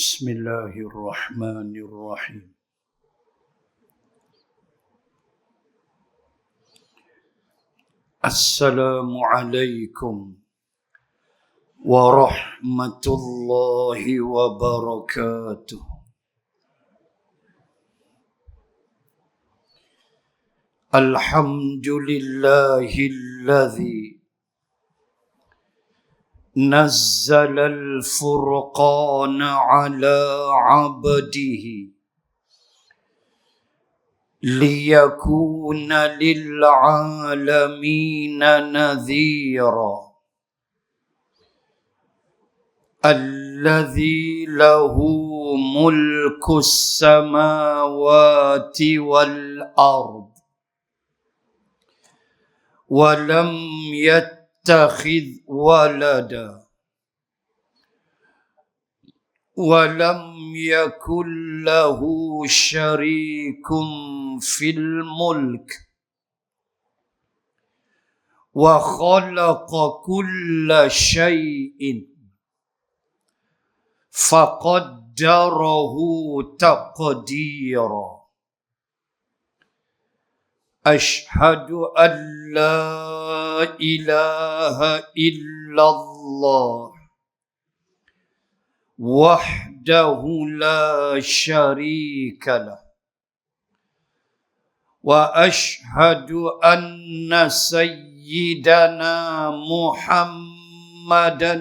بسم الله الرحمن الرحيم. السلام عليكم ورحمة الله وبركاته. الحمد لله الذي نزل الفرقان على عبده ليكون للعالمين نذيرا، الذي له ملك السماوات والأرض ولم يتخذ ولدا ولم يكن له شريك في الملك، وخلق كل شيء فقدره تقديرا. أشهد أن لا إله إلا الله وحده لا شريك له، وأشهد أن سيدنا محمدا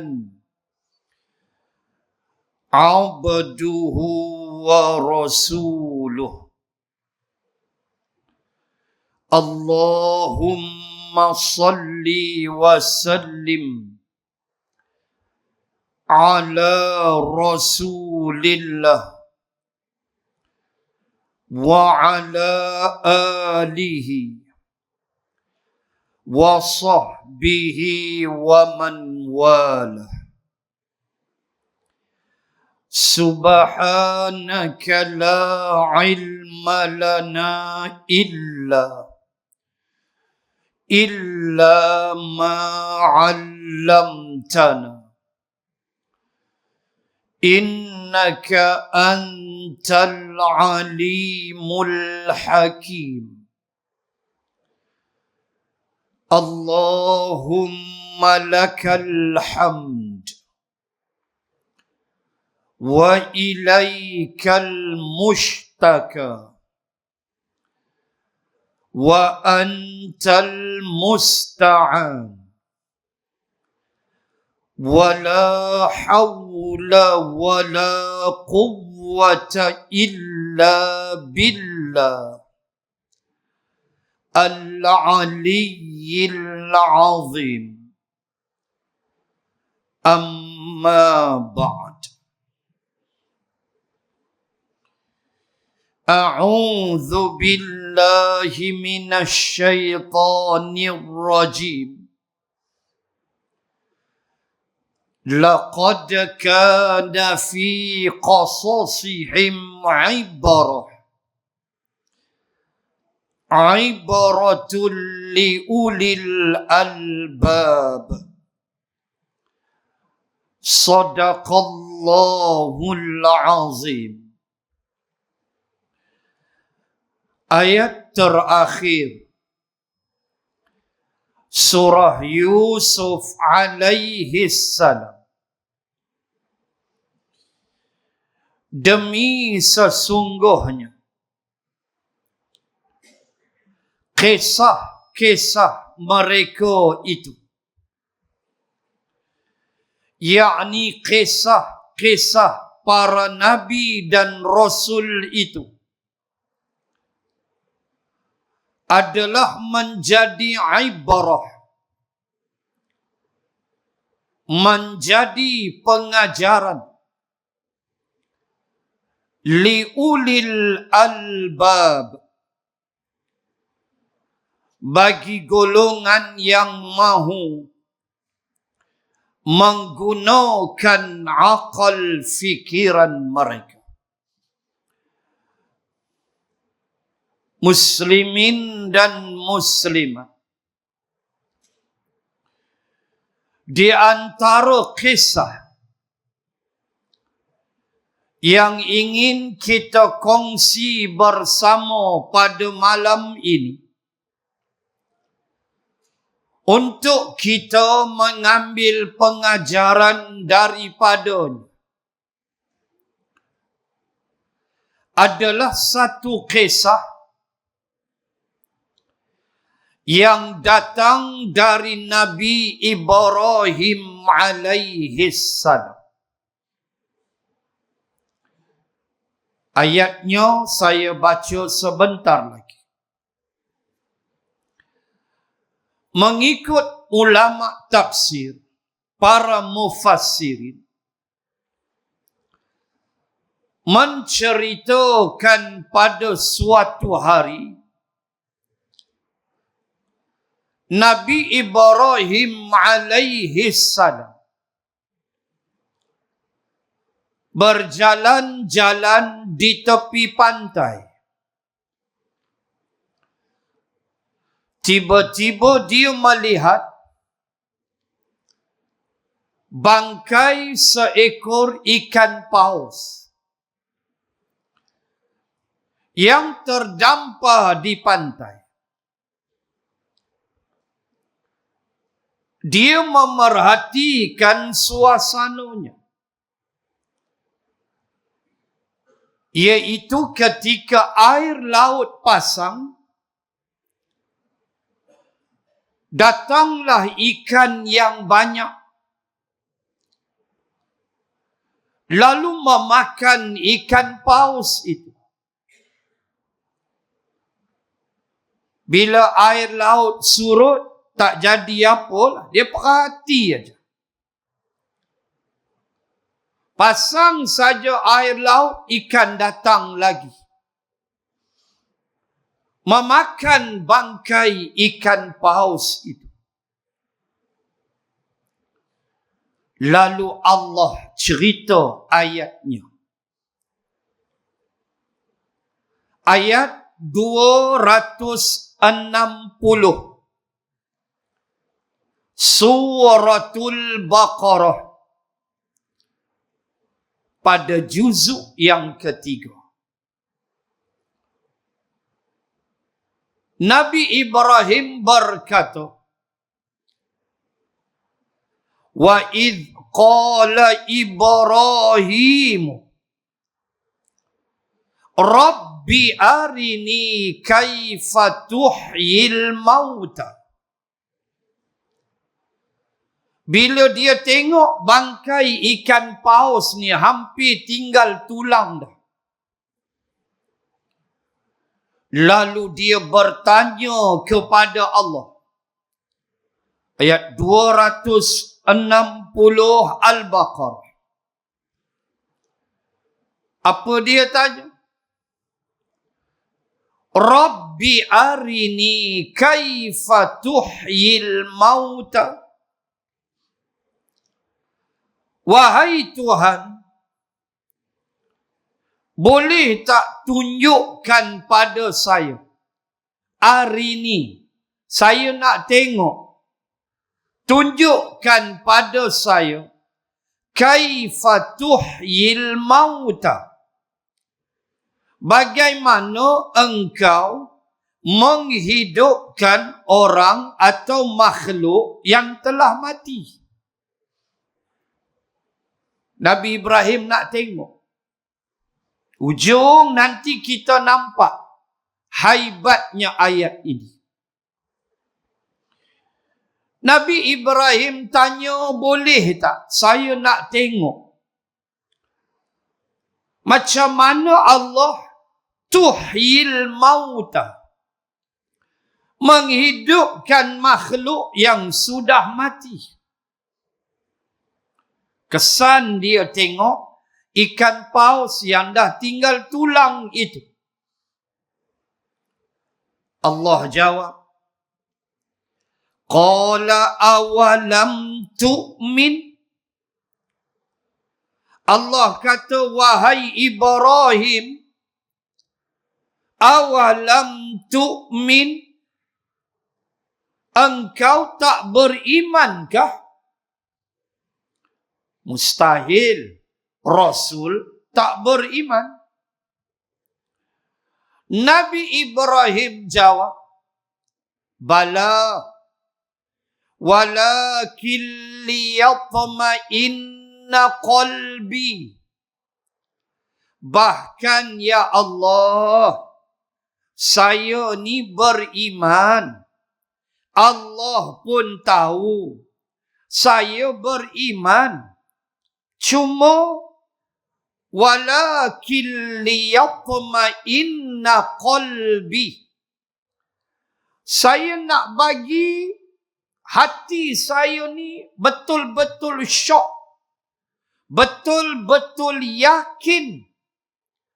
عبده ورسوله. اللهم صل وسلم على رسول الله وعلى آله وصحبه ومن والاه. سبحانك لا علم لنا إلا ما علمتنا، إنك أنت العليم الحكيم. اللهم لك الحمد وإليك المشتكى وأنت المستعان، ولا حول ولا قوة إلا بالله العلي العظيم. أما بعد، أعوذ بالله من الشيطان الرجيم. لقد كان في قصصهم عبرة لأولي الألباب. صدق الله العظيم. Ayat terakhir surah Yusuf alaihi salam. Demi sesungguhnya kisah-kisah mereka itu, yakni kisah-kisah para nabi dan rasul itu, adalah menjadi ibarah, menjadi pengajaran liulil albab, bagi golongan yang mahu menggunakan akal fikiran mereka. Muslimin dan muslimat, di antara kisah yang ingin kita kongsi bersama pada malam ini untuk kita mengambil pengajaran daripadanya adalah satu kisah yang datang dari Nabi Ibrahim alaihi salam. Ayatnya saya baca sebentar lagi. Mengikut ulama tafsir, para mufassirin menceritakan pada suatu hari Nabi Ibrahim alaihi salam berjalan-jalan di tepi pantai. Tiba-tiba dia melihat bangkai seekor ikan paus yang terdampar di pantai. Dia memerhatikan suasananya, iaitu ketika air laut pasang, datanglah ikan yang banyak, lalu memakan ikan paus itu. Bila air laut surut, tak jadi apa, dia perhati aja. Pasang saja air laut, ikan datang lagi. Memakan bangkai ikan paus itu. Lalu Allah cerita ayatnya. Ayat 260. Suratul Baqarah. Pada juzuk yang ketiga. Nabi Ibrahim berkata, wa idh qala Ibrahim Rabbi arini kaifa tuhyil mauta. Bila dia tengok bangkai ikan paus ni hampir tinggal tulang dah. Lalu dia bertanya kepada Allah. Ayat 260 Al-Baqarah. Apa dia tanya? Rabbi arini kaifa tuhyil mauta. Wahai Tuhan, boleh tak tunjukkan pada saya? Hari ini, saya nak tengok. Tunjukkan pada saya. Kaifa tuhyil mauta. Bagaimana engkau menghidupkan orang atau makhluk yang telah mati. Nabi Ibrahim nak tengok. Ujung nanti kita nampak haibatnya ayat ini. Nabi Ibrahim tanya, boleh tak saya nak tengok macam mana Allah tuhyil mauta, menghidupkan makhluk yang sudah mati. Kesan dia tengok ikan paus yang dah tinggal tulang itu. Allah jawab, qala awalam tu'min. Allah kata, wahai Ibrahim, awalam tu'min, engkau tak berimankah? Mustahil Rasul tak beriman? Nabi Ibrahim jawab, bala, walakin liyatma'inna qalbi. Bahkan ya Allah, saya ni beriman. Allah pun tahu saya beriman. Cuma walakin liyatma'inna qalbi. Saya nak bagi hati saya ni betul-betul syok. Betul-betul yakin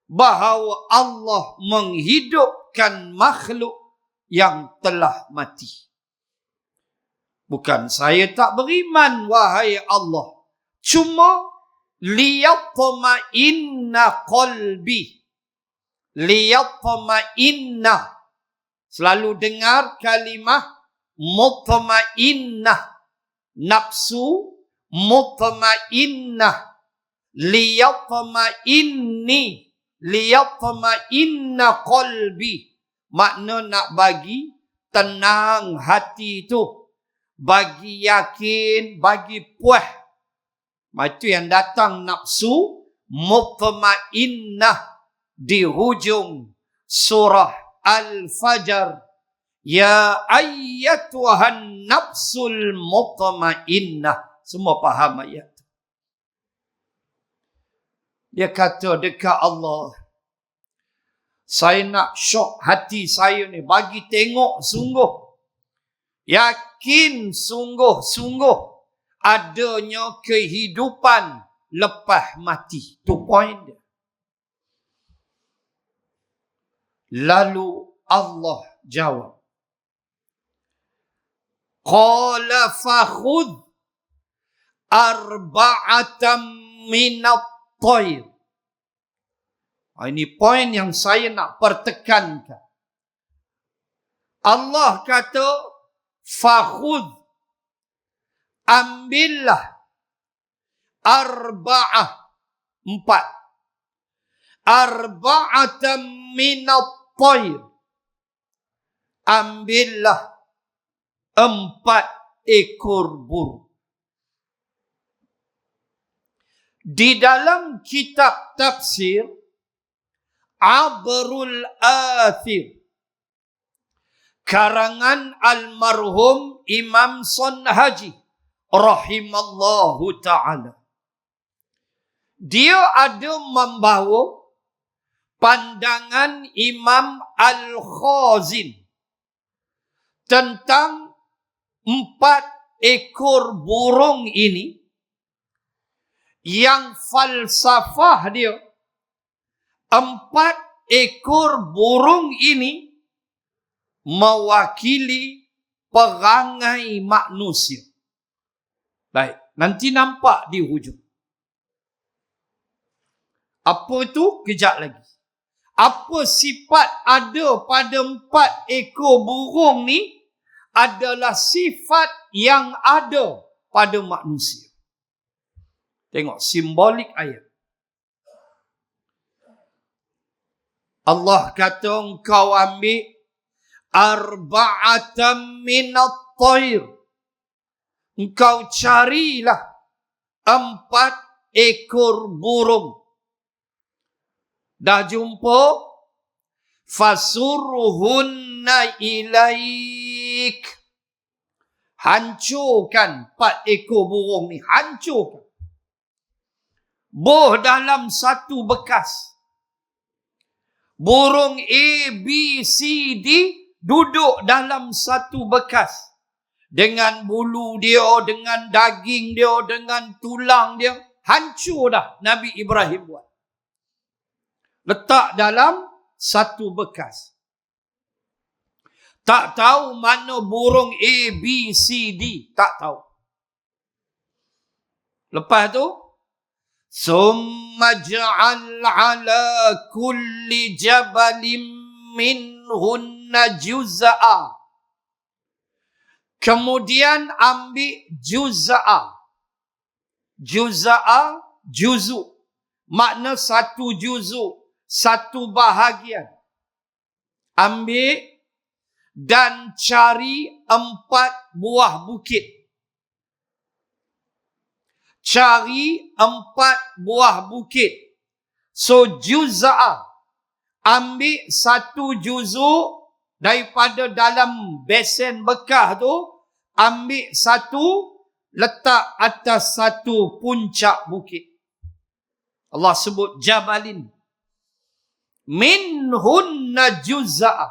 bahawa Allah menghidupkan makhluk yang telah mati. Bukan saya tak beriman, wahai Allah. Cuma liyatma'inna qalbi. Liyatma'inna. Selalu dengar kalimah mutma'innah. Nafsu mutma'innah. Liyatma'inni. Liyatma'inna qalbi. Makna nak bagi tenang hati tu. Bagi yakin, bagi puas. Itu yang datang nafsu mutma'innah di hujung surah Al-Fajr. Ya ayyatuhan nafsul mutma'innah. Semua faham ayat itu. Dia kata dekat Allah, saya nak syok hati saya ni. Bagi tengok sungguh. Yakin sungguh-sungguh adanya kehidupan lepas mati. Itu poin dia. Lalu Allah jawab, qala fakhudh arba'atam minat tayr. Ini poin yang saya nak pertekankan. Allah kata, fakhudh, ambillah, arba'ah, 4. Arba'atam minat tayr. Ambillah 4 ekor burung. Di dalam kitab tafsir Abrul Athir, karangan almarhum Imam Sonhaji rahimallahu ta'ala, dia ada membawa pandangan Imam Al-Khazin tentang 4 ekor burung ini, yang falsafah dia, 4 ekor burung ini mewakili perangai manusia. Baik, nanti nampak di hujung. Apa itu? Kejap lagi. Apa sifat ada pada 4 ekor burung ni adalah sifat yang ada pada manusia. Tengok simbolik ayat. Allah kata, engkau ambil arba'atam minat tayr. Engkau carilah 4 ekor burung. Dah jumpa? Fasurhunna ilaik. Hancurkan 4 ekor burung ni. Hancurkan. Boh dalam satu bekas. Burung A, B, C, D duduk dalam satu bekas. Dengan bulu dia, dengan daging dia, dengan tulang dia. Hancur dah Nabi Ibrahim buat. Letak dalam satu bekas. Tak tahu mana burung A, B, C, D. Tak tahu. Lepas tu, summa ja'al ala kulli jabalim minhunna juz'a. Kemudian ambil juz'a. Juz'a, juzu. Makna satu juzuk, satu bahagian. Ambil dan cari 4 buah bukit. Cari 4 buah bukit. So juz'ah. Ambil satu juzuk daripada dalam besen bekas tu. Ambil satu, letak atas satu puncak bukit. Allah sebut jabalin. Minhunna juz'ah.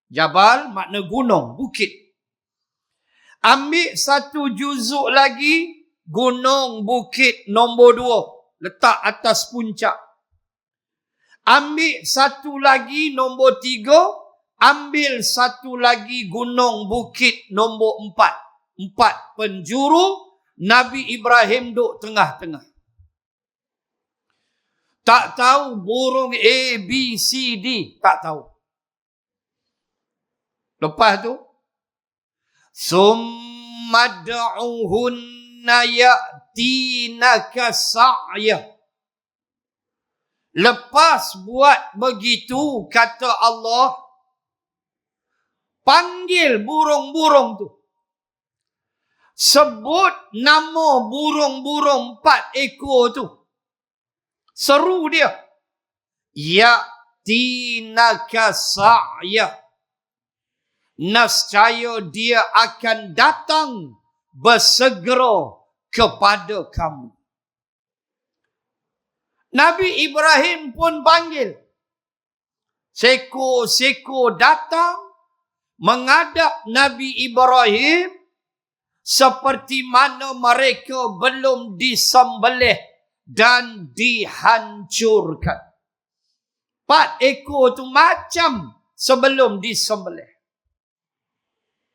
Jabal makna gunung, bukit. Ambil satu juzuk lagi, gunung bukit nombor 2. Letak atas puncak. Ambil satu lagi nombor 3. Ambil satu lagi gunung bukit nombor 4. 4 penjuru. Nabi Ibrahim duduk tengah-tengah. Tak tahu burung A, B, C, D. Tak tahu. Lepas tu. Summa da'uhunna ya'tinaka sa'yah. Lepas buat begitu, kata Allah, panggil burung-burung tu. Sebut nama burung-burung 4 ekor tu. Seru dia. Ya'tinaka sa'yah. Nescaya dia akan datang bersegera kepada kamu. Nabi Ibrahim pun panggil. Seko-seko datang menghadap Nabi Ibrahim seperti mana mereka belum disembelih dan dihancurkan. 4 ekor tu macam sebelum disembelih.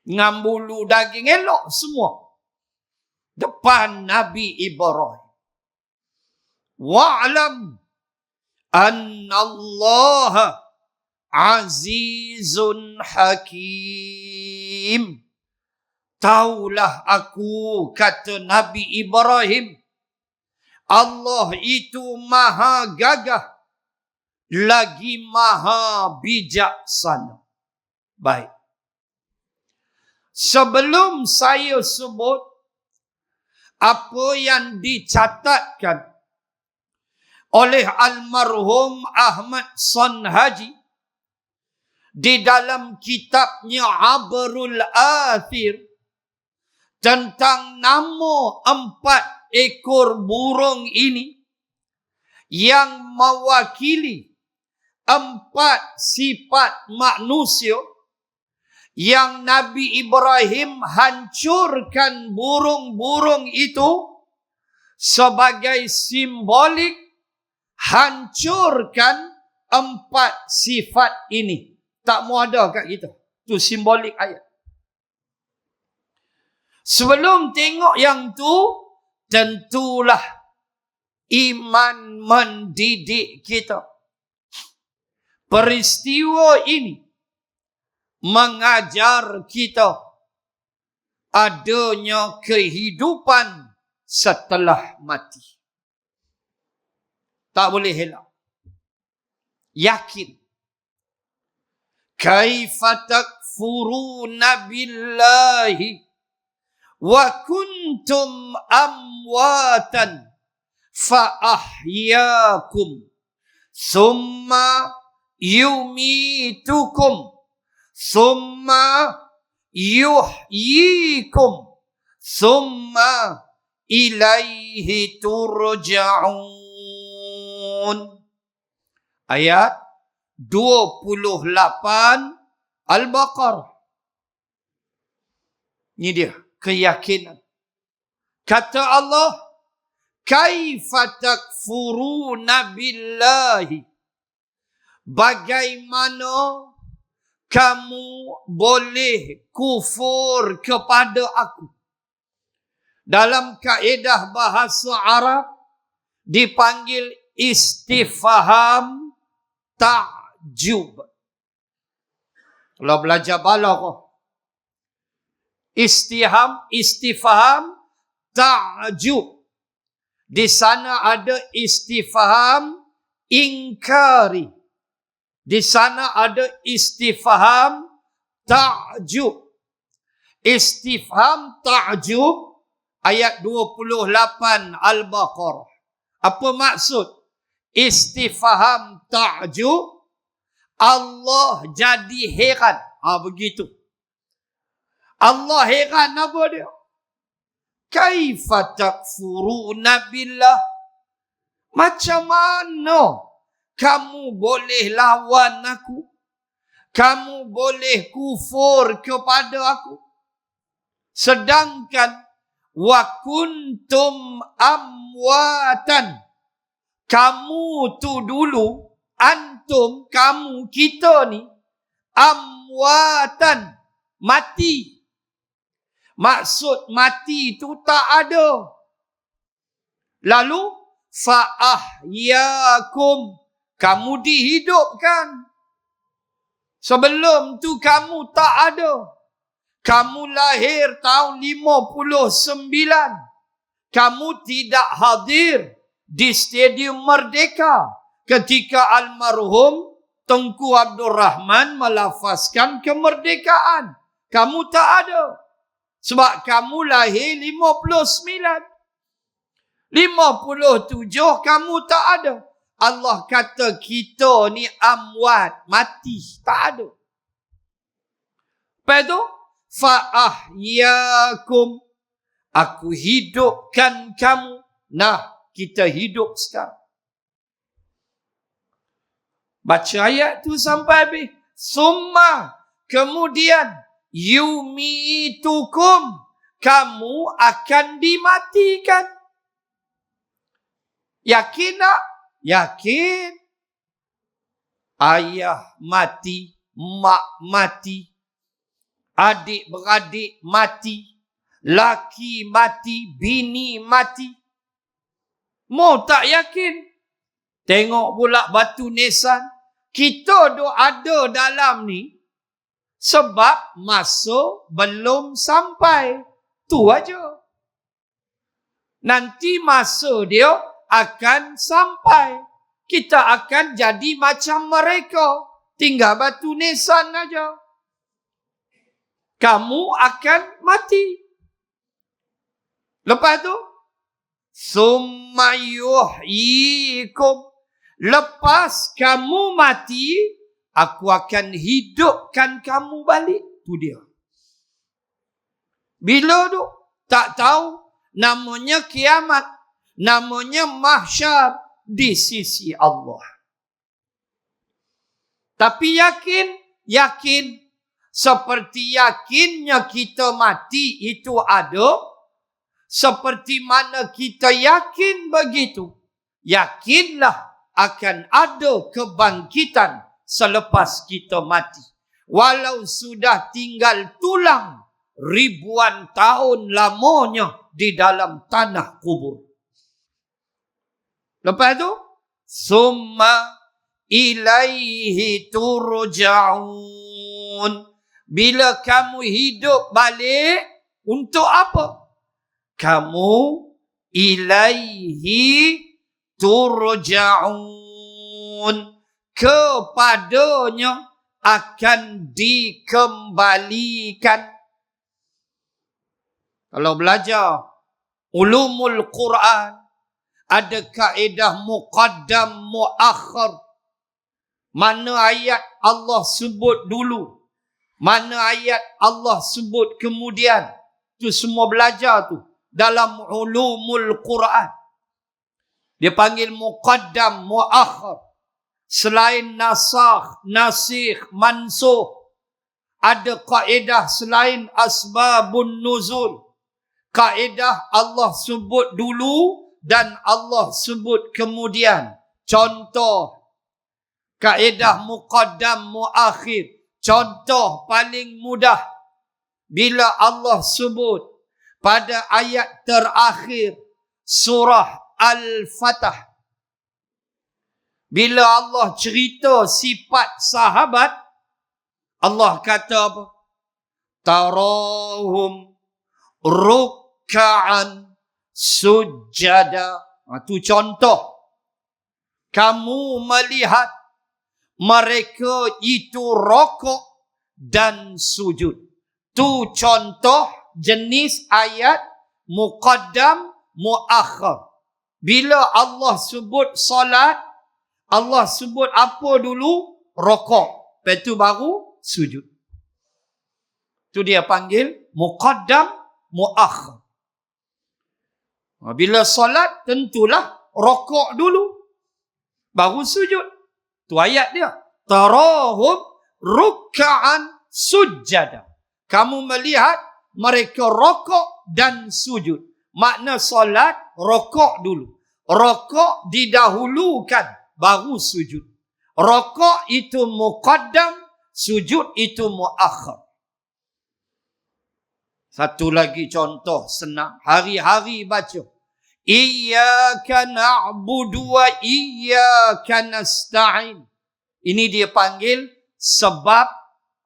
Dengan bulu daging elok semua. Depan Nabi Ibrahim. Wa'lam anna Allah azizun hakim. Taulah aku, kata Nabi Ibrahim, Allah itu maha gagah, lagi maha bijaksana. Baik. Sebelum saya sebut apa yang dicatatkan oleh almarhum Ahmad Sonhaji di dalam kitabnya Abrul Athir tentang nama 4 ekor burung ini yang mewakili 4 sifat manusia yang Nabi Ibrahim hancurkan burung-burung itu sebagai simbolik hancurkan 4 sifat ini. Tak mau ada kat kita. Itu simbolik ayat. Sebelum tengok yang tu, tentulah iman mendidik kita. Peristiwa ini mengajar kita adanya kehidupan setelah mati. Tak boleh elak. Yakin. Kaifa takfuruna billahi wa kuntum amwatan fa ahyakum summa yumitukum summa yuhyikum summa ilaihi turja'un. Ayat 28 Al-Baqarah. Ini dia keyakinan. Kata Allah, kaifa takfuruna billahi. Bagaimana kamu boleh kufur kepada aku? Dalam kaedah bahasa Arab dipanggil istifham ta'jub. Kalau belajar balaghah, istifham ta'jub. Di sana ada istifham ingkari. Di sana ada istifham ta'jub. Istifham ta'jub ayat 28 Al-Baqarah. Apa maksud istifham ta'jub? Allah jadi heran. Begitu. Allah heran apa dia? Kaifa takfuruna billah? Macam mana kamu boleh lawan aku? Kamu boleh kufur kepada aku? Sedangkan wa kuntum amwatan. Kamu tu dulu, antum, kamu, kita ni, amwatan, mati. Maksud mati tu tak ada. Lalu, fa'ahyakum, kamu dihidupkan. Sebelum tu kamu tak ada. Kamu lahir tahun 59. Kamu tidak hadir di Stadium Merdeka ketika almarhum Tengku Abdul Rahman melafazkan kemerdekaan. Kamu tak ada. Sebab kamu lahir 59. 57 kamu tak ada. Allah kata kita ni amwat, mati, tak ada. Lepas tu, fa'ahyakum, aku hidupkan kamu. Nah, kita hidup sekarang. Baca ayat tu sampai habis. Summa, kemudian, yumitukum, kamu akan dimatikan. Yakin tak? Yakin. Ayah mati, mak mati, adik-beradik mati, laki mati, bini mati. Mau tak yakin? Tengok pula Batu Nisan. Kita ada dalam ni sebab masa belum sampai. Tu aja. Nanti masa dia akan sampai. Kita akan jadi macam mereka. Tinggal Batu Nisan aja. Kamu akan mati. Lepas tu, summa yuhyikum. Lepas kamu mati, aku akan hidupkan kamu balik. Tu dia. Bila tu? Tak tahu. Namanya kiamat. Namanya mahsyar di sisi Allah. Tapi yakin? Yakin. Seperti yakinnya kita mati itu ada. Seperti mana kita yakin begitu. Yakinlah akan ada kebangkitan selepas kita mati. Walau sudah tinggal tulang ribuan tahun lamanya di dalam tanah kubur. Lepas tu, summa ilaihi turja'un. Bila kamu hidup balik, untuk apa? Kamu ilaihi turja'un. Kepadanya akan dikembalikan. Kalau belajar ulumul Quran, ada kaedah muqaddam muakhir. Mana ayat Allah sebut dulu, mana ayat Allah sebut kemudian. Tu semua belajar tu dalam ulumul Quran. Dia panggil muqaddam muakhir. Selain nasakh, nasikh, mansukh, ada kaedah selain asbabun nuzul. Kaedah Allah sebut dulu dan Allah sebut kemudian. Contoh, kaedah muqaddam muakhir. Contoh paling mudah. Bila Allah sebut pada ayat terakhir surah Al-Fatah. Bila Allah cerita sifat sahabat, Allah kata apa? Tarahum rukka'an sujada. Itu contoh. Kamu melihat mereka itu rokok dan sujud. Tu contoh jenis ayat muqaddam muakhir. Bila Allah sebut solat, Allah sebut apa dulu? Rokok. Lepas tu baru sujud. Tu dia panggil muqaddam muakhir. Bila solat, tentulah rokok dulu. Baru sujud. Tu ayat dia. Tarahum rukka'an sujjada. Kamu melihat mereka rokok dan sujud. Makna solat, rokok dulu. Rokok didahulukan, baru sujud. Rokok itu muqaddam, sujud itu muakhir. Satu lagi contoh senang. Hari-hari baca. Iyyaka na'budu wa iyyaka nasta'in. Ini dia panggil sebab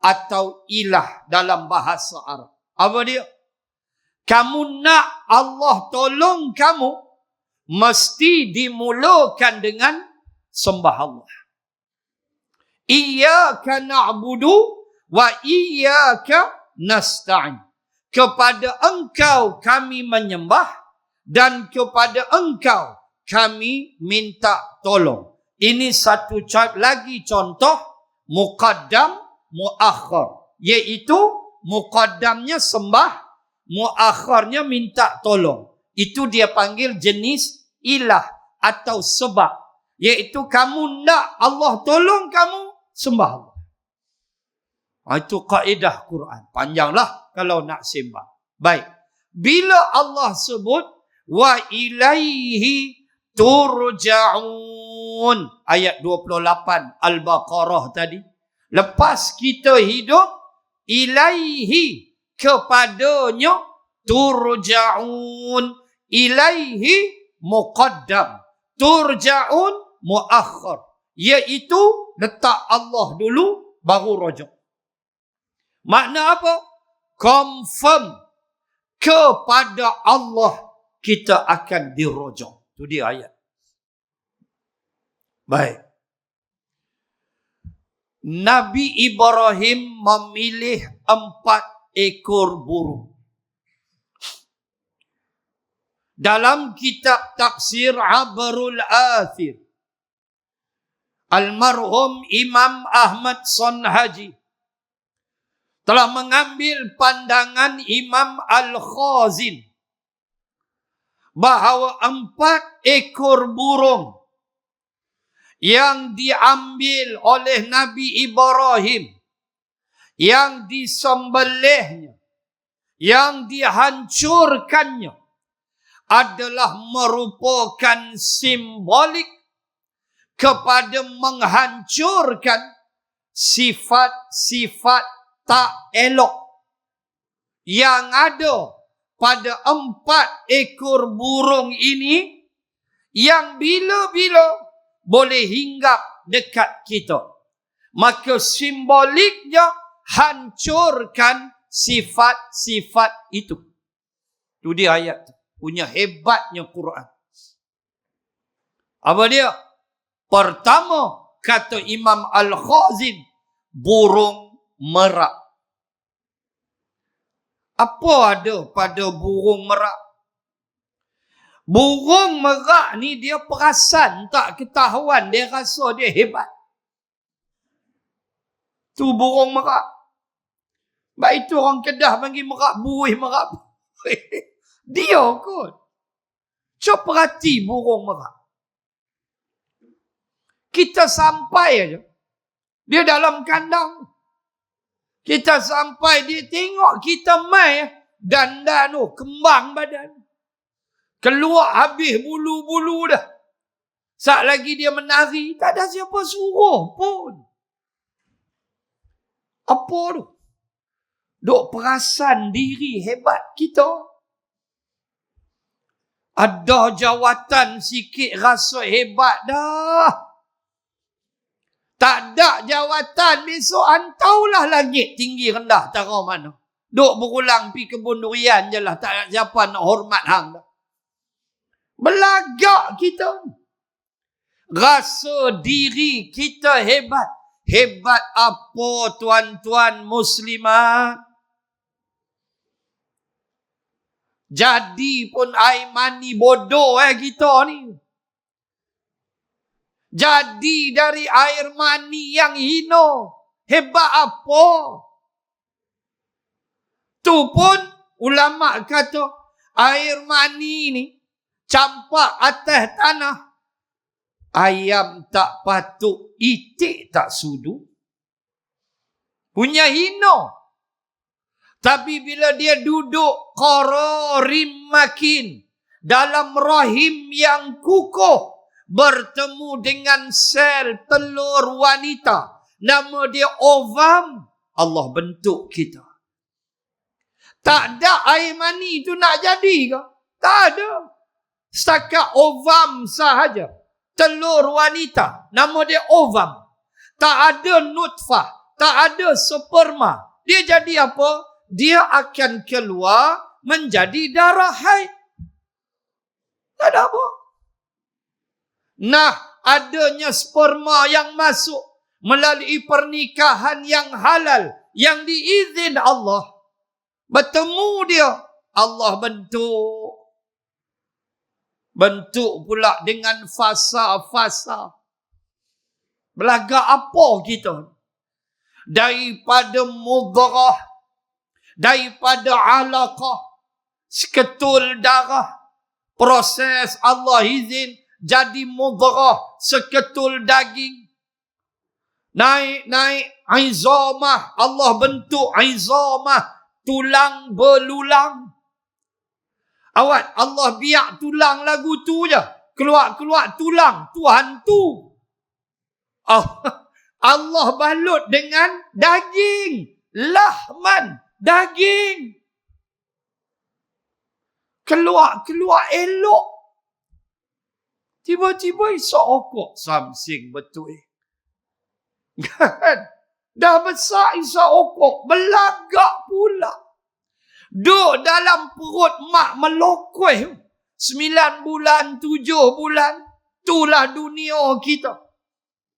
atau ilah dalam bahasa Arab. Apa dia? Kamu nak Allah tolong kamu, mesti dimulakan dengan sembah Allah. Iyyaka na'budu wa iyyaka nasta'in. Kepada engkau kami menyembah dan kepada engkau kami minta tolong. Ini satu lagi contoh muqaddam muakhir. Iaitu muqaddamnya sembah, muakhirnya minta tolong. Itu dia panggil jenis ilah atau sebab. Iaitu kamu nak Allah tolong kamu, sembah Allah. Itu kaedah Quran. Panjanglah kalau nak sembah. Baik. Bila Allah sebut wa ilaihi turja'un, ayat 28 Al-Baqarah tadi. Lepas kita hidup, ilaihi, kepadanya, turja'un. Ilaihi muqaddam, turja'un muakhir. Iaitu letak Allah dulu, baru rujuk. Makna apa? Confirm kepada Allah kita akan dirujuk. Itu dia ayat. Baik. Nabi Ibrahim memilih 4 ekor burung. Dalam kitab tafsir Abrul Athir, almarhum Imam Ahmad Sonhaji telah mengambil pandangan Imam Al-Khazin bahawa 4 ekor burung yang diambil oleh Nabi Ibrahim, yang disembelihnya, yang dihancurkannya, adalah merupakan simbolik kepada menghancurkan sifat-sifat tak elok yang ada pada 4 ekor burung ini, yang bila-bila boleh hinggap dekat kita. Maka simboliknya hancurkan sifat-sifat itu. Itu dia ayat tu. Punya hebatnya Quran. Apa dia? Pertama, kata Imam Al-Khazin, burung merak. Apa ada pada burung merak? Burung merak ni dia perasan tak ketahuan, dia rasa dia hebat. Tu burung merak. Baik itu orang Kedah panggil merak buih, merak buih. Dia kot. Cuba perhati burung merak. Kita sampai aja, dia dalam kandang. Kita sampai, dia tengok kita mai, dandan tu, kembang badan. Keluar habis bulu-bulu dah. Saat lagi dia menari, tak ada siapa suruh pun. Apa tu? Duk perasan diri hebat kita. Ada jawatan sikit rasa hebat dah. Tak ada jawatan, besok antaulah langit tinggi rendah tara mana. Duk berulang pi kebun durian je lah, tak ada siapa nak hormat hang dah. Belagak kita. Rasa diri kita hebat. Hebat apa tuan-tuan muslimat? Jadi pun air mani bodoh kita ni. Jadi dari air mani yang hina. Hebat apa? Tu pun ulama kata air mani ni campak atas tanah. Ayam tak patuk, itik tak sudu. Punya hina. Tapi bila dia duduk qararim makin dalam rahim yang kukuh, bertemu dengan sel telur wanita, nama dia ovam, Allah bentuk kita. Tak ada air mani itu nak jadi ke? Tak ada. Setakat ovam sahaja. Telur wanita, nama dia ovam. Tak ada nutfah, tak ada sperma. Dia jadi apa? Dia akan keluar menjadi darah haid. Tak ada apa. Nah, adanya sperma yang masuk melalui pernikahan yang halal, yang diizin Allah. Bertemu dia, Allah bentuk. Bentuk pula dengan fasa-fasa. Belagak apa kita? Daripada mudghah, daripada alaqah, seketul darah, proses Allah izin jadi mudghah, seketul daging. Naik izamah, Allah bentuk izamah, tulang belulang. Awak, Allah biak tulang lagu tu je. Keluar-keluar tulang, tu hantu. Allah balut dengan daging. Lahman, daging. Keluar elok. Tiba-tiba isok okok. Samsing betul. Kan? Dah besar isok okok. Belagak pula. Duduk dalam perut mak melokoi 9 bulan, 7 bulan. Itulah dunia kita.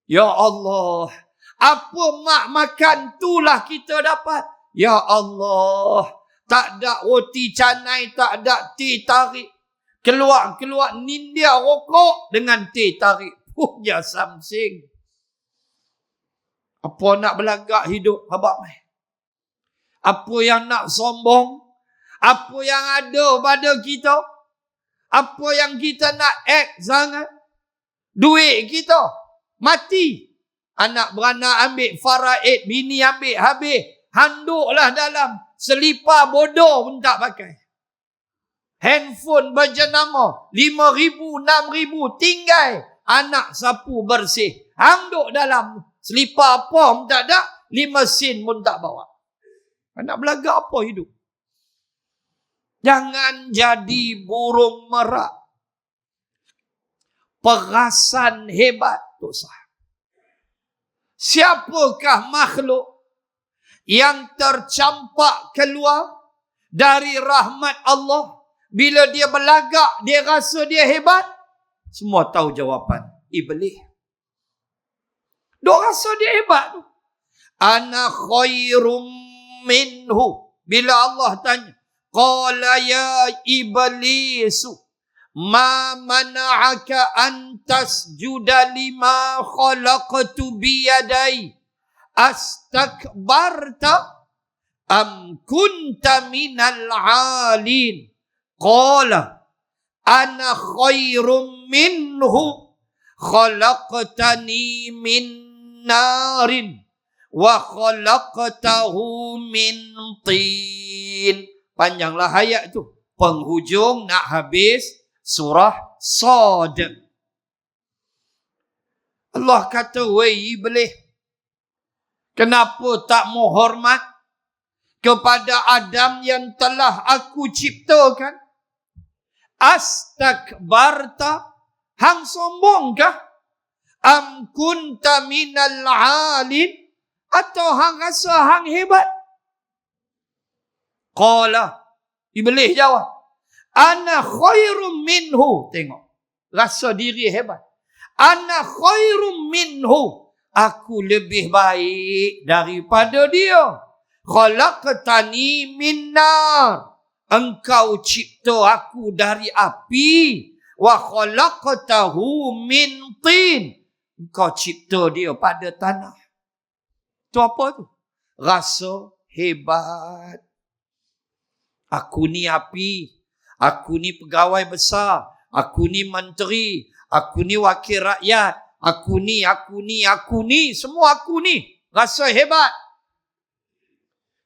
Ya Allah. Apa mak makan, itulah kita dapat. Ya Allah. Tak ada roti canai, tak ada teh tarik. Keluar nindia rokok dengan teh tarik. Punya samsing. Apa nak belagak hidup, habak mai? Apa yang nak sombong? Apa yang ada pada kita? Apa yang kita nak act sangat? Duit kita mati. Anak beranak ambil faraid, bini ambil habis. Handuklah dalam. Selipar bodoh pun tak pakai. Handphone berjenama 5,000, 6,000 tinggal. Anak sapu bersih. Handuk dalam. Selipar apa pun tak ada. 5 sen pun tak bawa. Anak belagak apa hidup? Jangan jadi burung merak. Perasan hebat tu sah. Siapakah makhluk yang tercampak keluar dari rahmat Allah? Bila dia belagak, dia rasa dia hebat. Semua tahu jawapan. Iblis. Dia rasa dia hebat. Ana khairum minhu. Bila Allah tanya, qala ya iblisu ma mana'aka an tasjuda lima khalaqtu biyadai astakbarta am kunta minal alin. Qala ana khairum minhu khalaqtani min narin wa khalaqtahu min tin. Panjanglah ayat tu. Penghujung nak habis surah Sad. Allah kata, wahai iblis, kenapa tak mau hormat kepada Adam yang telah aku ciptakan? Astakbarta, hang sombongkah? Am kunta minal alin, atau hang rasa hang hebat? Qala, iblis jawab, Ana khairum minhu. Tengok. Rasa diri hebat. Ana khairum minhu. Aku lebih baik daripada dia. Khalaqtani min nar. Engkau cipta aku dari api. Wa khalaqtahu min tin. Engkau cipta dia pada tanah. Itu apa tu? Rasa hebat. Aku ni api. Aku ni pegawai besar. Aku ni menteri. Aku ni wakil rakyat. Aku ni. Semua aku ni. Rasa hebat.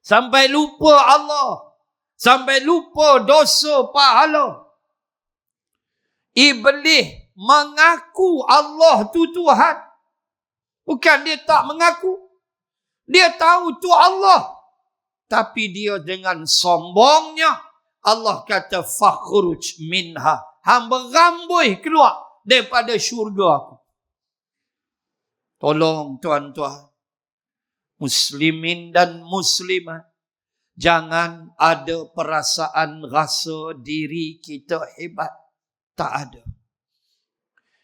Sampai lupa Allah. Sampai lupa dosa pahala. Iblis mengaku Allah tu Tuhan. Bukan dia tak mengaku. Dia tahu tu Allah. Tapi dia dengan sombongnya. Allah kata, fakhruj minha. Hang beramboi keluar daripada syurga aku. Tolong tuan-tuan. Muslimin dan muslimat. Jangan ada perasaan rasa diri kita hebat. Tak ada.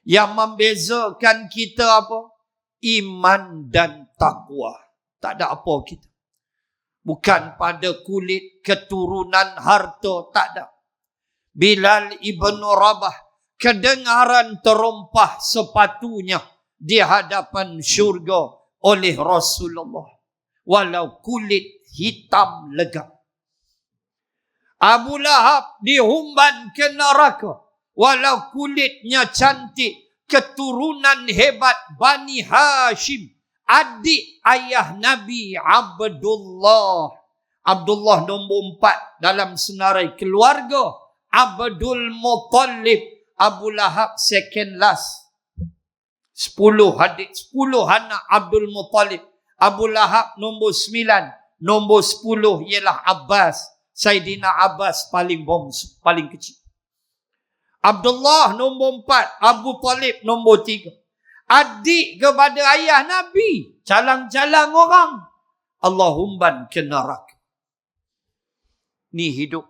Yang membezakan kita apa? Iman dan takwa. Tak ada apa kita. Bukan pada kulit, keturunan, harta. Tak ada. Bilal ibn Rabah. Kedengaran terompah sepatunya di hadapan syurga oleh Rasulullah. Walau kulit hitam legam. Abu Lahab dihumban ke neraka. Walau kulitnya cantik. Keturunan hebat Bani Hashim. Adik ayah Nabi Abdullah. Abdullah nombor 4 dalam senarai keluarga. Abdul Muttalib. Abu Lahab second last. 10 adik, 10 anak Abdul Muttalib. Abu Lahab nombor 9. Nombor 10 ialah Abbas. Saidina Abbas paling bongsu, paling kecil. Abdullah nombor 4. Abu Talib nombor 3. Adik kepada ayah Nabi. Calang-calang orang. Allah humban ke neraka. Ni hidup.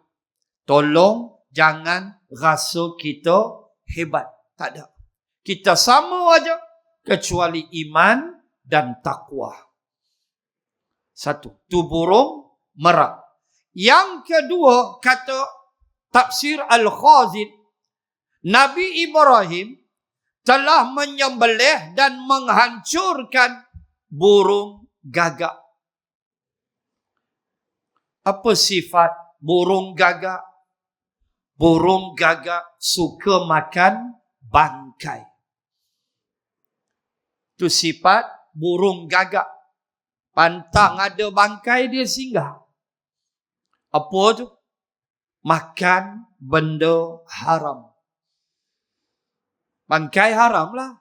Tolong jangan rasa kita hebat. Tak ada. Kita sama aja. Kecuali iman dan takwa. Satu. Tu burung merak. Yang kedua, kata tafsir Al-Khazin, Nabi Ibrahim telah menyembelih dan menghancurkan burung gagak. Apa sifat burung gagak? Burung gagak suka makan bangkai. Itu sifat burung gagak. Pantang ada bangkai, dia singgah. Apa tu? Makan benda haram. Bangkai haram lah.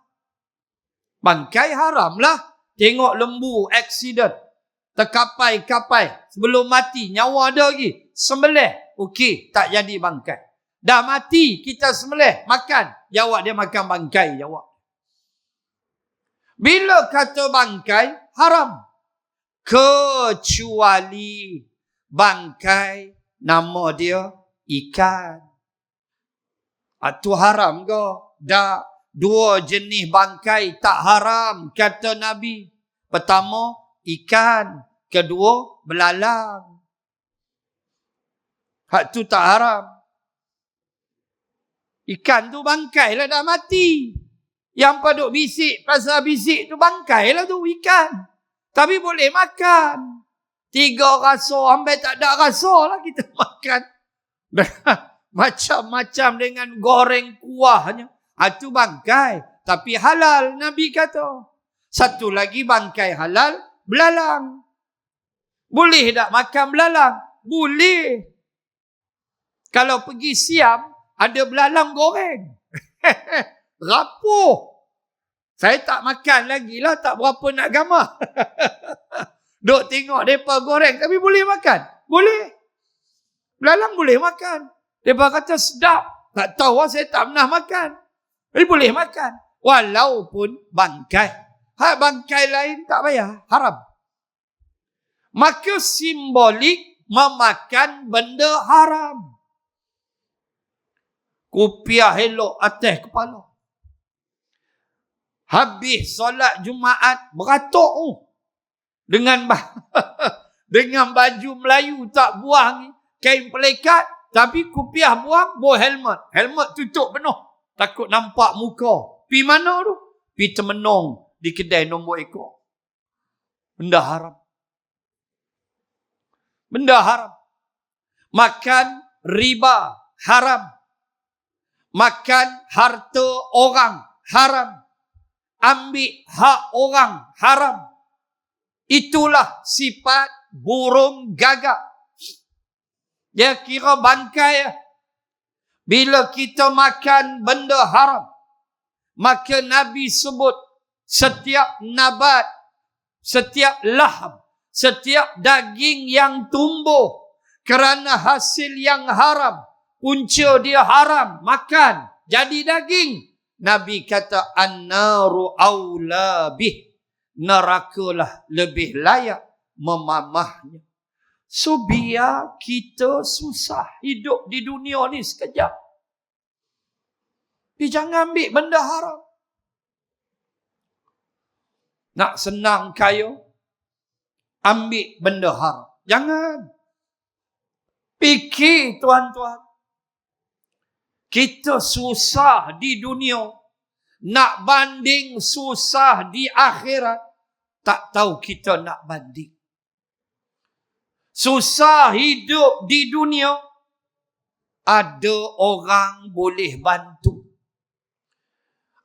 Bangkai haram lah. Tengok lembu accident. Terkapai-kapai. Sebelum mati, nyawa ada lagi. Sembelih. Okey, tak jadi bangkai. Dah mati, kita sembelih. Makan. Jawab dia makan bangkai. Jawab. Bila kata bangkai, haram. Kecuali bangkai, nama dia ikan. Itu haram ke? Dah, 2 jenis bangkai tak haram, kata Nabi. Pertama, ikan. Kedua, belalang. Hak tu tak haram. Ikan tu bangkai lah, dah mati. Yang paduk bisik, pasal bisik tu bangkai lah tu, ikan. Tapi boleh makan. 3 rasa, hampir tak ada rasa lah kita makan. Macam-macam dengan goreng kuahnya. Itu bangkai. Tapi halal, Nabi kata. Satu lagi bangkai halal, belalang. Boleh tak makan belalang? Boleh. Kalau pergi Siam, ada belalang goreng. Rapuh. Saya tak makan lagi lah, tak berapa nak gambar. Duk tengok mereka goreng, tapi boleh makan? Boleh. Belalang boleh makan. Mereka kata sedap. Tak tahu lah, saya tak pernah makan. Tapi boleh makan. Walaupun bangkai. Hak bangkai lain tak payah. Haram. Maka simbolik memakan benda haram. Kopiah elok atas kepala. Habis solat Jumaat, beratuk dengan dengan baju Melayu tak buang ni, kain pelekat, tapi kopiah buang, bawa helmet. Helmet tutup penuh. Takut nampak muka. Pi mana tu? Pi termenung di kedai nombor ekor. Benda haram. Benda haram. Makan riba haram. Makan harta orang haram. Ambil hak orang haram. Itulah sifat burung gagak. Dia kira bangkai. Bila kita makan benda haram, maka Nabi sebut setiap nabat, setiap laham, setiap daging yang tumbuh kerana hasil yang haram, punca dia haram, makan jadi daging. Nabi kata an-naru aula bih, nerakalah lebih layak memamahnya. So biar kita susah hidup di dunia ni sekejap. Tapi jangan ambil benda haram. Nak senang kaya, ambil benda haram. Jangan. Fikir tuan-tuan. Kita susah di dunia. Nak banding susah di akhirat. Tak tahu kita nak banding. Susah hidup di dunia. Ada orang boleh bantu.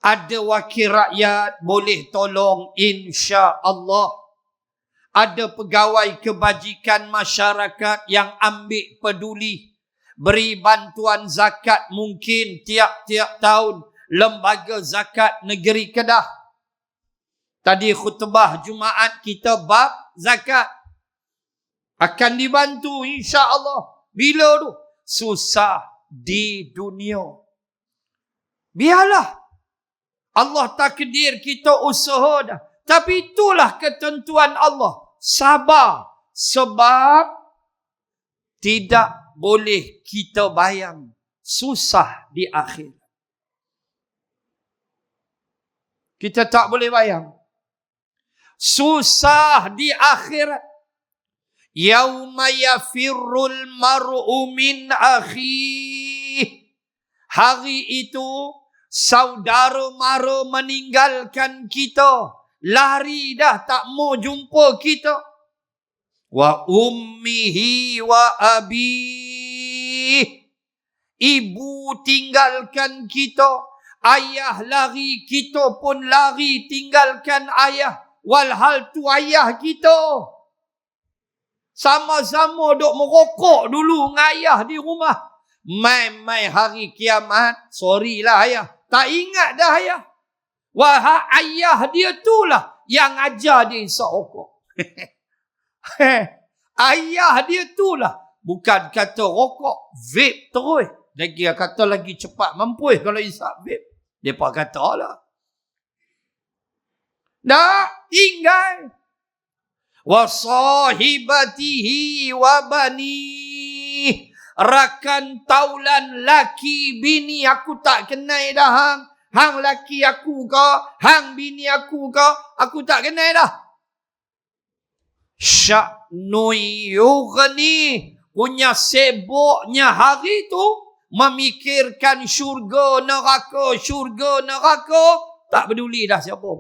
Ada wakil rakyat boleh tolong insya-Allah. Ada pegawai kebajikan masyarakat yang ambil peduli. Beri bantuan zakat mungkin tiap-tiap tahun. Lembaga Zakat Negeri Kedah. Tadi khutbah Jumaat kita bab zakat. Akan dibantu insya-Allah. Bila tu? Susah di dunia. Biarlah. Allah takdir kita usaha dah. Tapi itulah ketentuan Allah. Sabar. Sebab tidak boleh kita bayang susah di akhir. Kita tak boleh bayang. Susah di akhirat. Yauma yafirrul mar'u min akhih. Hari itu saudara mara meninggalkan kita. Lari dah, tak mau jumpa kita. Wa ummihi wa abih. Ibu tinggalkan kita. Ayah lari, kita pun lari tinggalkan ayah. Walhal tu ayah kita. Sama-sama duk merokok dulu dengan ayah di rumah. Mai hari kiamat, sorry lah ayah. Tak ingat dah ayah. Wah, ayah dia tu lah yang ajar dia isap rokok. Ayah dia tu lah. Bukan kata rokok, vape terus. Lagi kata lagi cepat mampus kalau isap vape. Dia pun kata lah. Dah, tinggal. Wa sahibatihi wa bani. Rakan taulan laki bini aku tak kenal dah hang. Hang laki aku ke, hang bini aku ke, aku tak kenal dah. Sya'nui yughni. Punya sibuknya hari tu memikirkan syurga neraka, tak peduli dah siapa.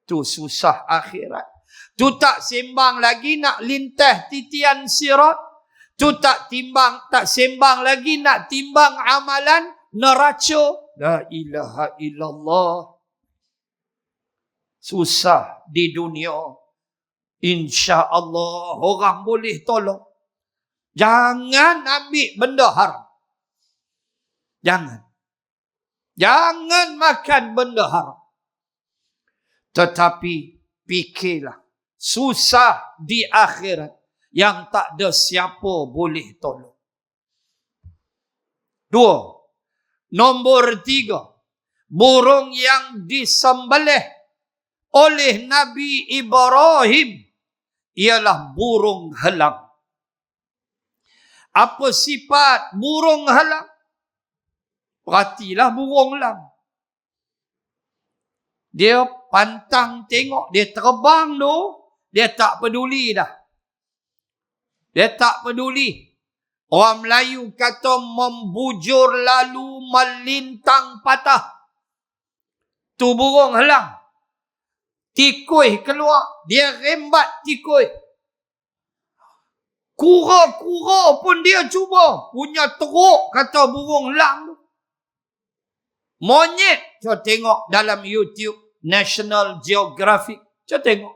Tu susah akhirat. Tu tak sembang lagi nak lintas titian sirat. Tu tak sembang lagi nak timbang amalan neraca. La ilaha illallah. Susah di dunia. InsyaAllah orang boleh tolong. Jangan ambil benda haram. Jangan. Jangan makan benda haram. Tetapi fikirlah. Susah di akhirat yang tak ada siapa boleh tolong. 2. Nombor 3. Burung yang disembelih oleh Nabi Ibrahim ialah burung helang. Apa sifat burung helang? Perhatilah burung elang. Dia pantang tengok, dia terbang tu, dia tak peduli dah. Dia tak peduli. Orang Melayu kata membujur lalu melintang patah. Tu burung elang. Tikui keluar, dia rembat tikui. Kura-kura pun dia cuba. Punya teruk, kata burung elang tu. Monyet, cuba tengok dalam YouTube National Geographic. Cuba tengok.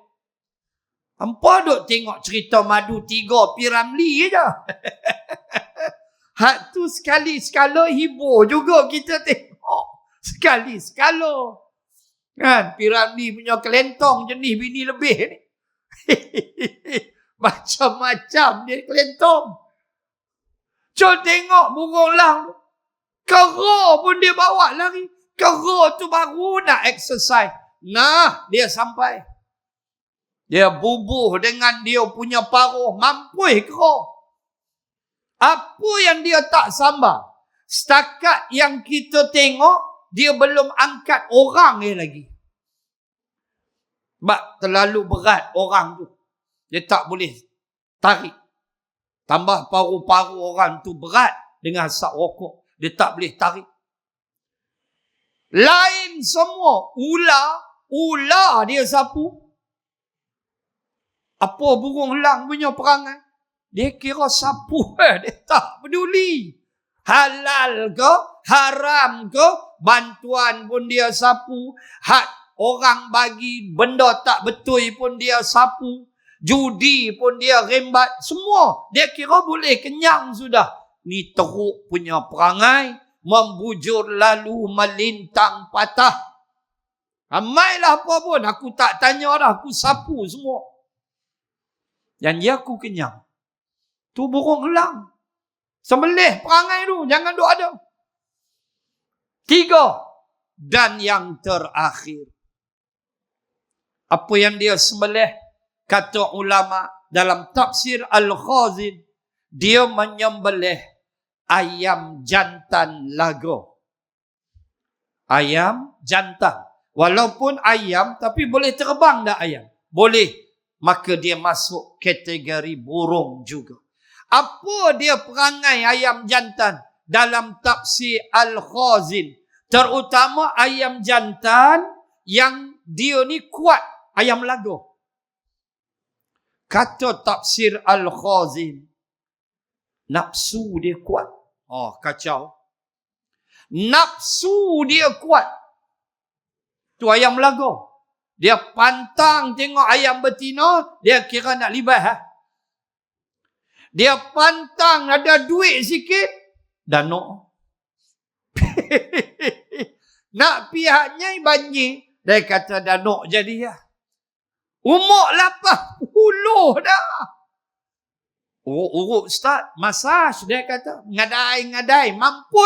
Hampa duk tengok cerita Madu 3 P.Ramlee je. Hak tu sekali-sekala hibur juga kita tengok. Sekali-sekala. Kan? P.Ramlee punya kelentong jenis bini lebih ni. Macam-macam dia kelentong. Cuba tengok burung elang tu. Kera pun dia bawa lari. Kera tu baru nak exercise. Nah, dia sampai. Dia bubuh dengan dia punya paruh. Mampus kera. Apa yang dia tak sambar? Setakat yang kita tengok, dia belum angkat orang dia lagi. Sebab terlalu berat orang tu. Dia tak boleh tarik. Tambah paruh-paruh orang tu berat dengan asap rokok. Dia tak boleh tarik. Lain semua. Ular dia sapu. Apa burung elang punya perangai? Dia kira sapu. Dia tak peduli. Halal ke? Haram ke? Bantuan pun dia sapu. Hak orang bagi benda tak betul pun dia sapu. Judi pun dia rembat. Semua. Dia kira boleh kenyang sudah. Ni teruk punya perangai. Membujur lalu melintang patah. Ramailah apa pun. Aku tak tanya dah. Aku sapu semua. Dan dia aku kenyang. Tu burung elang. Sembelih perangai tu. Jangan duk ada. 3. Dan yang terakhir. Apa yang dia sembelih? Kata ulama dalam tafsir Al-Khazin. Dia menyembelih ayam jantan lago. Ayam jantan. Walaupun ayam, tapi boleh terbang dah ayam. Boleh. Maka dia masuk kategori burung juga. Apa dia perangai ayam jantan? Dalam tafsir Al-Khazin. Terutama ayam jantan yang dia ni kuat. Ayam lago. Kata tafsir Al-Khazin. Nafsu dia kuat. Oh, kacau. Nafsu dia kuat. Tu ayam lago. Dia pantang tengok ayam betina, dia kira nak libas. Dia pantang ada duit sikit, danok. Nak pihaknya banjir, dia kata danok jadi ya. Umur 80 dah. Urut start, masaj dia kata. Ngadai, mampu.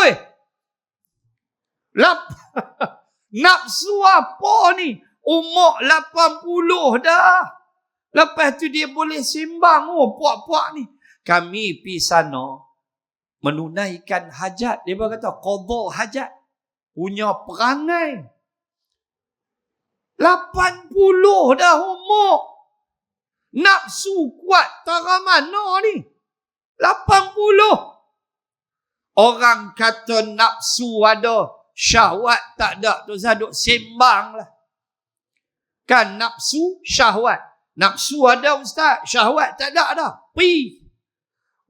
Nafsu apa ni? Umur 80 dah. Lepas tu dia boleh sembang. Puak-puak ni. Kami pergi sana menunaikan hajat. Dia berkata, qadha hajat. Punya perangai. 80 dah umur. Nafsu kuat tara mana ni? 80. Orang kata nafsu ada, syahwat tak ada. Tu saya duk sembang lah. Kan nafsu, syahwat. Nafsu ada ustaz, syahwat tak ada dah. Pi.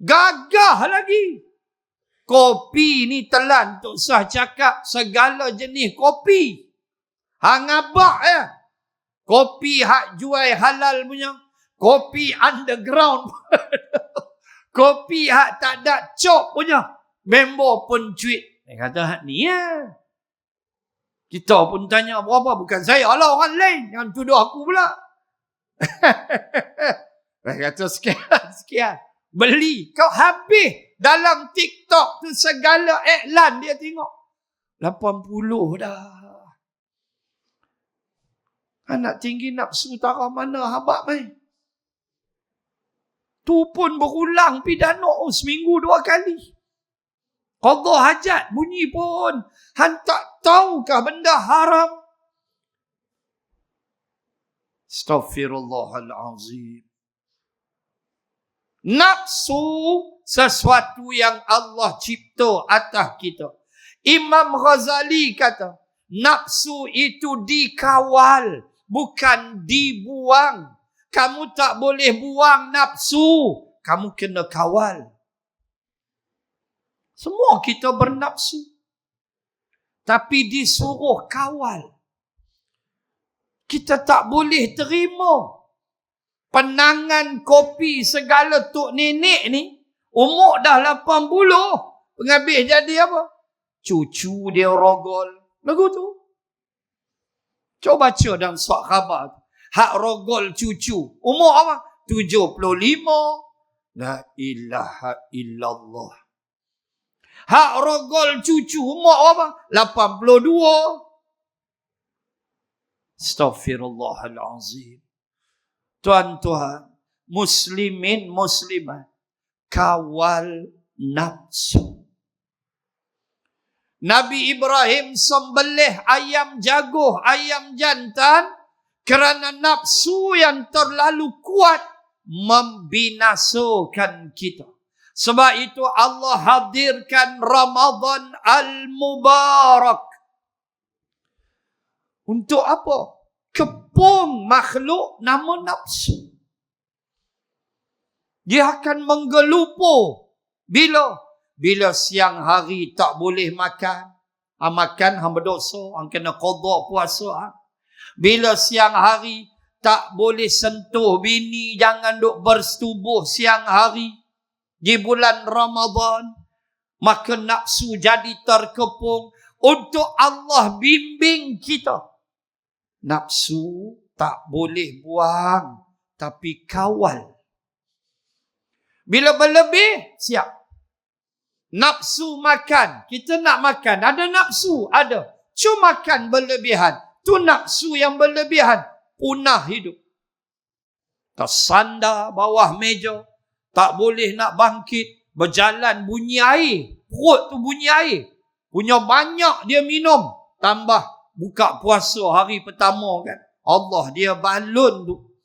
Gagah lagi. Kopi ni telan Tok Sah cakap segala jenis kopi. Hang abak ya. Kopi hak jual halal punya. Kopi underground. Kopi hak tak ada cop punya. Member pun cuit. Dia kata hak ni ya. Kita pun tanya berapa. Bukan saya lah, orang lain. Yang tuduh aku pula. Dia kata sekian. Beli. Kau habis. Dalam TikTok tu segala iklan dia tengok. 80 dah. Anak tinggi nafsu tara mana habak main. Tu pun berulang pidana seminggu 2 kali. Qadha hajat bunyi pun. Han tak tahukah benda haram? Astaghfirullahalazim. Nafsu sesuatu yang Allah cipta atas kita. Imam Ghazali kata, nafsu itu dikawal, bukan dibuang. Kamu tak boleh buang nafsu, kamu kena kawal. Semua kita bernafsu, tapi disuruh kawal. Kita tak boleh terima penangan kopi segala tok nenek ni, umur dah 80, penghabis jadi apa? Cucu dia rogol. Lagu tu. Coba baca dalam surat khabar. Hak rogol cucu. Umur apa? 75. La ilaha illallah. Hak rogol cucu. Umur apa? 82. Astaghfirullahalazim. Tuan-tuan, muslimin, muslimat, kawal nafsu. Nabi Ibrahim sembelih ayam jaguh, ayam jantan kerana nafsu yang terlalu kuat membinasakan kita. Sebab itu Allah hadirkan Ramadan al-Mubarak. Untuk apa? Kepung makhluk nama nafsu. Dia akan menggelupur. Bila siang hari tak boleh makan. Makan hang berdosa, hang kena qada puasa. Bila siang hari tak boleh sentuh bini, jangan duk bersetubuh siang hari. Di bulan Ramadan, maka nafsu jadi terkepung. Untuk Allah bimbing kita. Nafsu tak boleh buang, tapi kawal. Bila berlebih, siap. Nafsu makan. Kita nak makan. Ada nafsu? Ada. Cuma makan berlebihan. Tu nafsu yang berlebihan. Punah hidup. Tersandar bawah meja. Tak boleh nak bangkit. Berjalan bunyi air. Perut tu bunyi air. Punya banyak dia minum. Tambah buka puasa hari pertama kan. Allah, dia balon tu.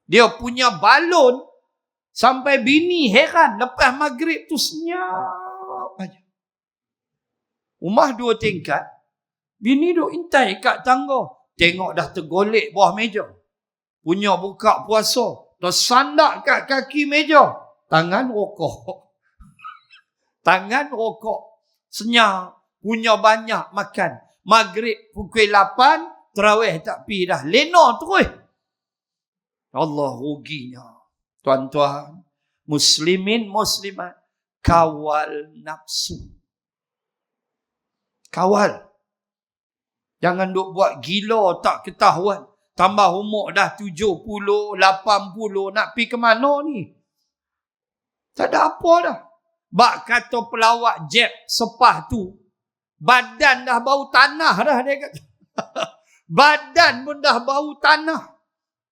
Dia punya balon. Sampai bini heran. Lepas maghrib tu senyap aja. Rumah 2 tingkat. Bini duk intai kat tangga. Tengok dah tergolek bawah meja. Punya buka puasa. Tersandak kat kaki meja. Tangan rokok. Tangan rokok. Senyap. Punya banyak makan. Maghrib pukul 8. Terawih tak pi dah. Lena terus. Allah ruginya. Tuan-tuan, muslimin, muslimat, kawal nafsu. Kawal. Jangan duk buat gila tak ketahuan. Tambah umur dah 70, 80, nak pergi ke mana ni? Tak ada apa dah. Bak kata pelawak jeb sepah tu, badan dah bau tanah dah dia kata. Badan pun dah bau tanah.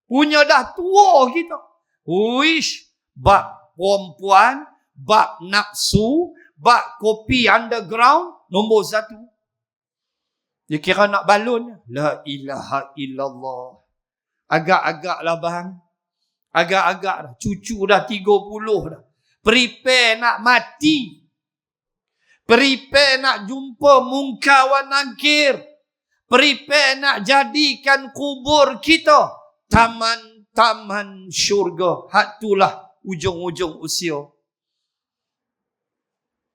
Punya dah tua kita. Uish, bab perempuan, bab nafsu, bab kopi underground, nombor 1. Dia kira nak balon. La ilaha illallah. Agak-agak lah bang. Agak-agak dah. Cucu dah 30 dah. Prepare nak mati. Prepare nak jumpa munkar wa nakir. Prepare nak jadikan kubur kita taman syurga. Hatulah ujung-ujung usia.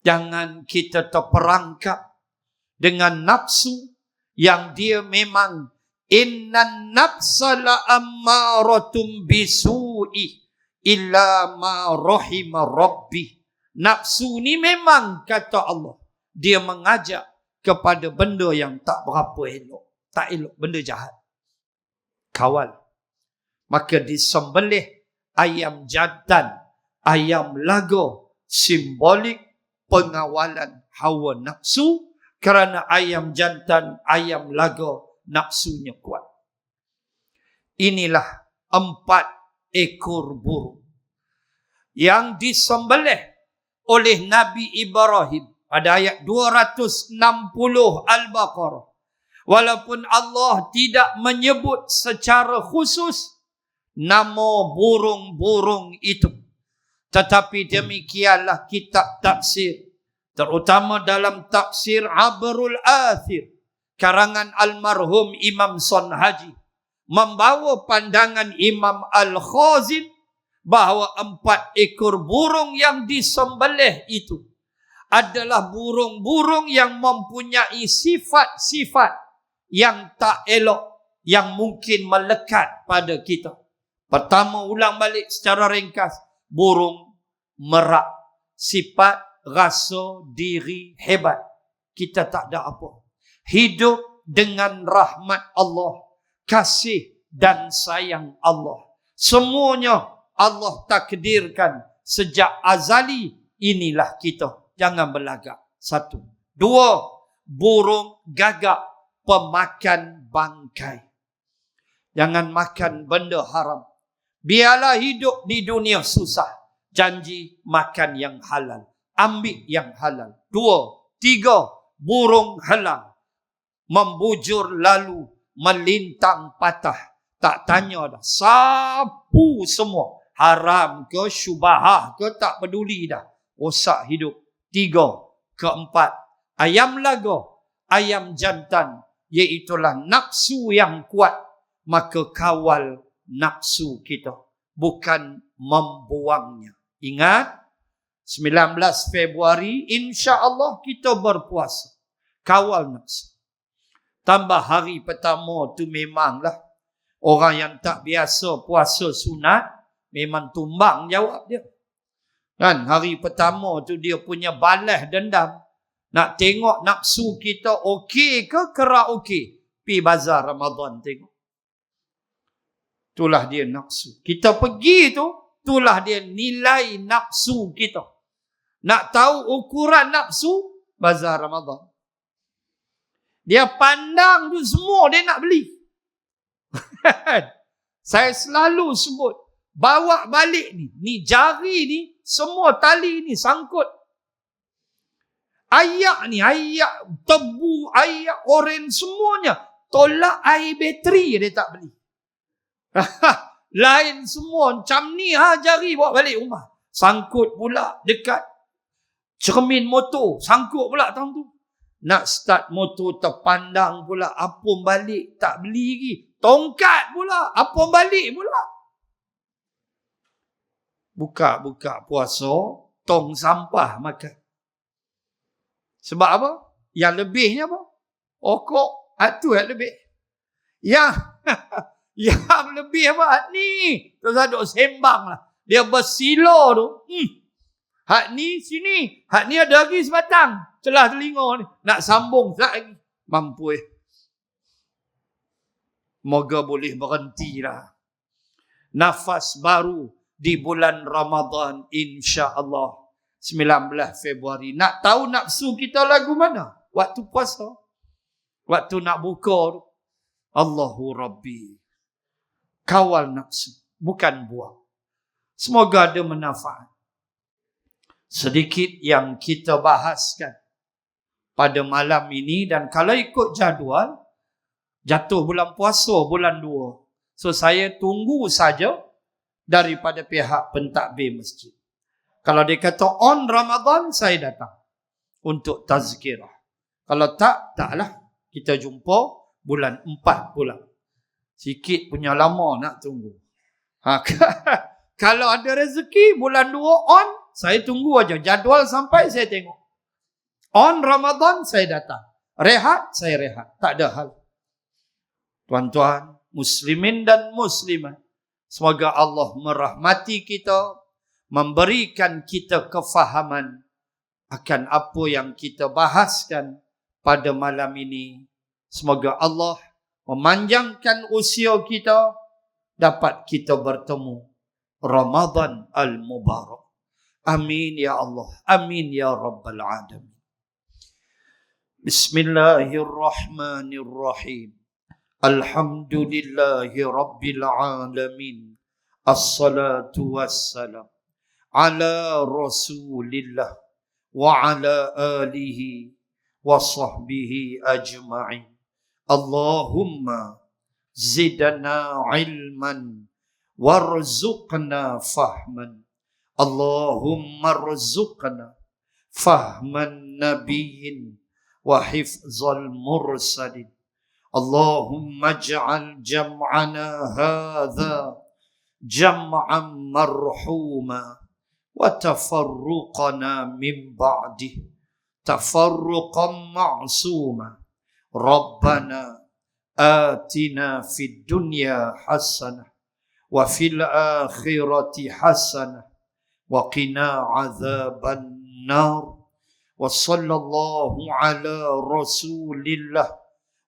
Jangan kita terperangkap dengan nafsu yang dia memang innan nafsa la ammaratum bisu'i illa ma rahima rabbi. Nafsu ni memang kata Allah, dia mengajak kepada benda yang tak berapa elok. Tak elok, benda jahat. Kawal. Maka disembelih ayam jantan, ayam laga, simbolik pengawalan hawa nafsu, kerana ayam jantan, ayam laga, nafsunya kuat. Inilah 4 ekor burung yang disembelih oleh Nabi Ibrahim pada ayat 260 Al-Baqarah. Walaupun Allah tidak menyebut secara khusus nama burung-burung itu, tetapi demikianlah kitab tafsir, terutama dalam tafsir Abrul Athir karangan almarhum Imam Son Haji, membawa pandangan Imam Al-Khazin bahawa 4 ekor burung yang disembelih itu adalah burung-burung yang mempunyai sifat-sifat yang tak elok, yang mungkin melekat pada kita. Pertama, ulang balik secara ringkas, burung merak, sifat rasa diri hebat. Kita tak ada apa. Hidup dengan rahmat Allah, kasih dan sayang Allah. Semuanya Allah takdirkan sejak azali. Inilah kita. Jangan berlagak. 1. 2. Burung gagak, pemakan bangkai. Jangan makan benda haram. Biarlah hidup di dunia susah. Janji makan yang halal. Ambil yang halal. 2. 3. Burung helang, membujur lalu melintang patah. Tak tanya dah. Sapu semua. Haram ke, syubahah ke, tak peduli dah. Rosak hidup. 3. 4. Ayam laga, ayam jantan, iaitulah nafsu yang kuat. Maka kawal nafsu kita, bukan membuangnya. Ingat, 19 Februari, insya-Allah kita berpuasa. Kawal nafsu. Tambah hari pertama tu memanglah orang yang tak biasa puasa sunat, memang tumbang jawab dia. Kan, hari pertama tu dia punya balas dendam. Nak tengok nafsu kita okey ke kerak okey. Pi bazar Ramadan tengok. Itulah dia nafsu. Kita pergi tu, itulah dia nilai nafsu kita. Nak tahu ukuran nafsu, bazar Ramadan. Dia pandang tu semua dia nak beli. Saya selalu sebut, bawa balik ni jari ni, semua tali ni sangkut. Ayak ni, ayak tebu, ayak oren, semuanya. Tolak air bateri dia tak beli. Lain semua macam ni jari bawa balik rumah. Sangkut pula dekat cermin motor. Sangkut pula tahun tu. Nak start motor terpandang pula. Apung balik tak beli lagi. Tongkat pula. Apung balik pula. Buka-buka puasa, tong sampah makan. Sebab apa? Yang lebihnya apa? Okok. Itu yang lebih. Yang lebih apa? Ni. Terus ada sembang lah. Dia bersilo tu. Hak ni sini. Hak ni ada lagi sebatang. Celah telinga ni. Nak sambung tak lagi. Mampu Moga boleh berhenti lah. Nafas baru di bulan Ramadan, insya-Allah. 19 Februari. Nak tahu nafsu kita lagu mana? Waktu puasa. Waktu nak buka tu. Allahu Rabbi. Kawal nafsu. Bukan buang. Semoga ada manfaat. Sedikit yang kita bahaskan pada malam ini. Dan kalau ikut jadual, jatuh bulan puasa bulan 2. So saya tunggu saja daripada pihak pentadbir masjid. Kalau dia kata on Ramadan, saya datang untuk tazkirah. Kalau taklah. Kita jumpa bulan 4 pula. Sikit punya lama nak tunggu. Kalau ada rezeki bulan 2 on, saya tunggu aja. Jadual sampai saya tengok. On Ramadan saya datang. Rehat, saya rehat. Tak ada hal. Tuan-tuan, muslimin dan muslimat, semoga Allah merahmati kita, memberikan kita kefahaman akan apa yang kita bahaskan pada malam ini. Semoga Allah memanjangkan usia kita, dapat kita bertemu Ramadan al-Mubarak. Amin ya Allah. Amin ya Rabbal Alamin. Bismillahirrahmanirrahim. Alhamdulillahi Rabbil Alamin. Assalatu wassalam ala Rasulillah wa ala alihi wa sahbihi ajma'in. Allahumma zidna ilman warzuqna fahman. Allahumma rzuqna fahman nabiyyin wa hifzal mursalin. Allahumma ij'al jam'ana hadha jam'an marhuma wa tafarruqana min ba'dih tafarruqan ma'suma. Rabbana atina fid dunya hasanah wa fil akhirati hasanah wa qina adzaban nar. Wa sallallahu ala Rasulillah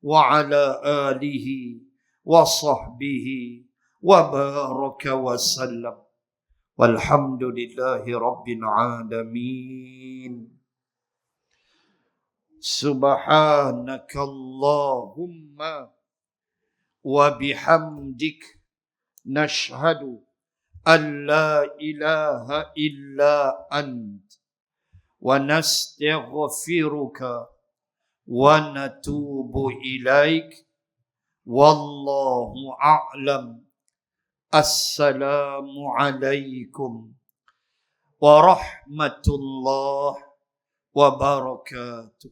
wa ala alihi wa sahbihi wa baraka wa sallam. Walhamdulillahi rabbil alamin. Subhanakallahumma wa bihamdik nashhadu an la ilaha illa ant wa nastaghfiruka wa natubu ilaik. Wallahu a'lam. Assalamu alaikum warahmatullahi wabarakatuh.